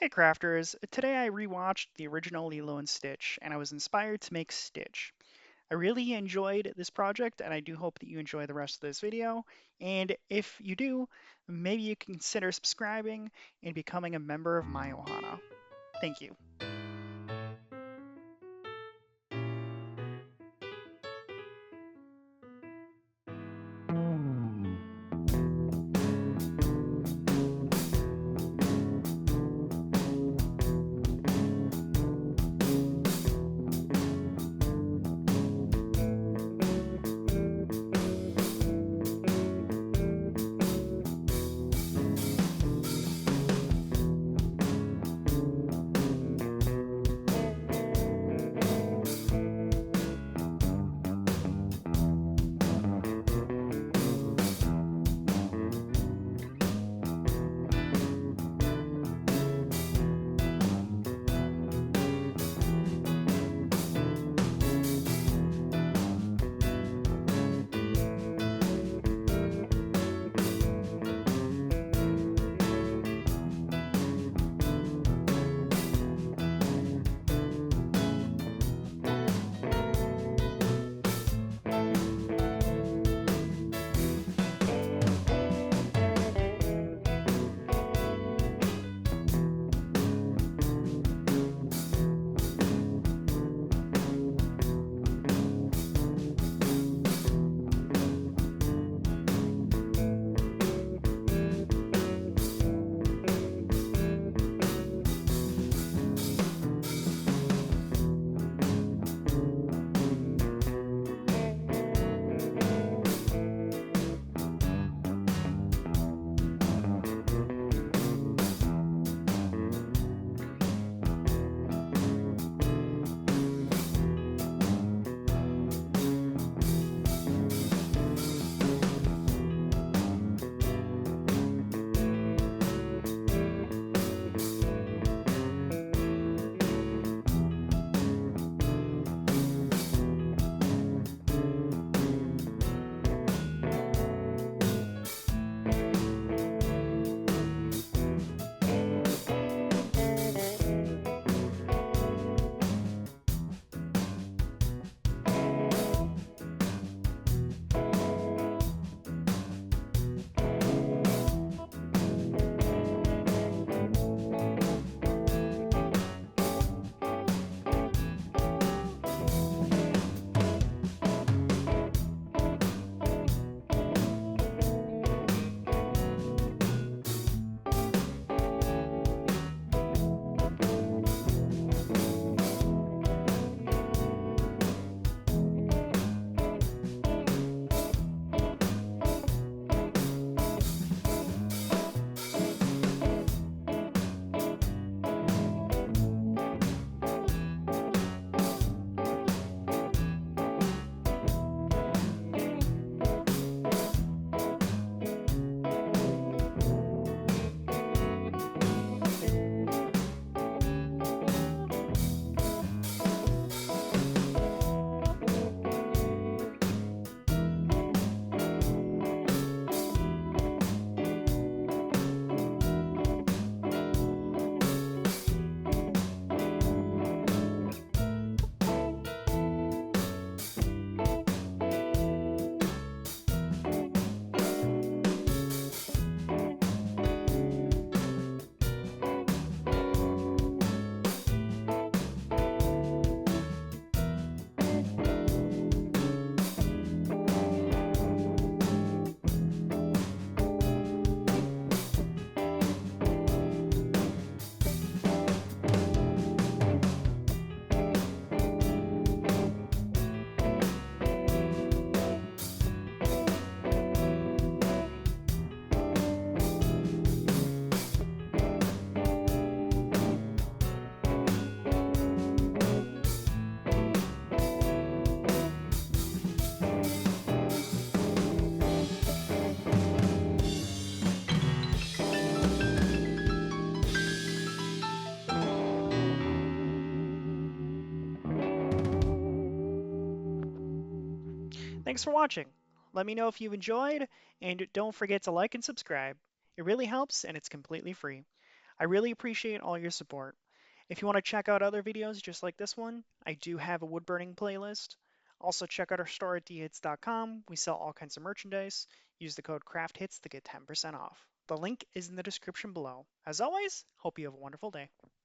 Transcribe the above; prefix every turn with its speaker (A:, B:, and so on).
A: Hey crafters, today I rewatched the original Lilo and Stitch and I was inspired to make Stitch. I really enjoyed this project and I do hope that you enjoy the rest of this video. And if you do, maybe you can consider subscribing and becoming a member of my Ohana. Thank you. Thanks for watching. Let me know if you enjoyed, and don't forget to like and subscribe. It really helps, and it's completely free. I really appreciate all your support. If you want to check out other videos just like this one, I do have a wood burning playlist. Also, check out our store at dhits.com. We sell all kinds of merchandise. Use the code CraftHits to get 10% off. The link is in the description below. As always, hope you have a wonderful day.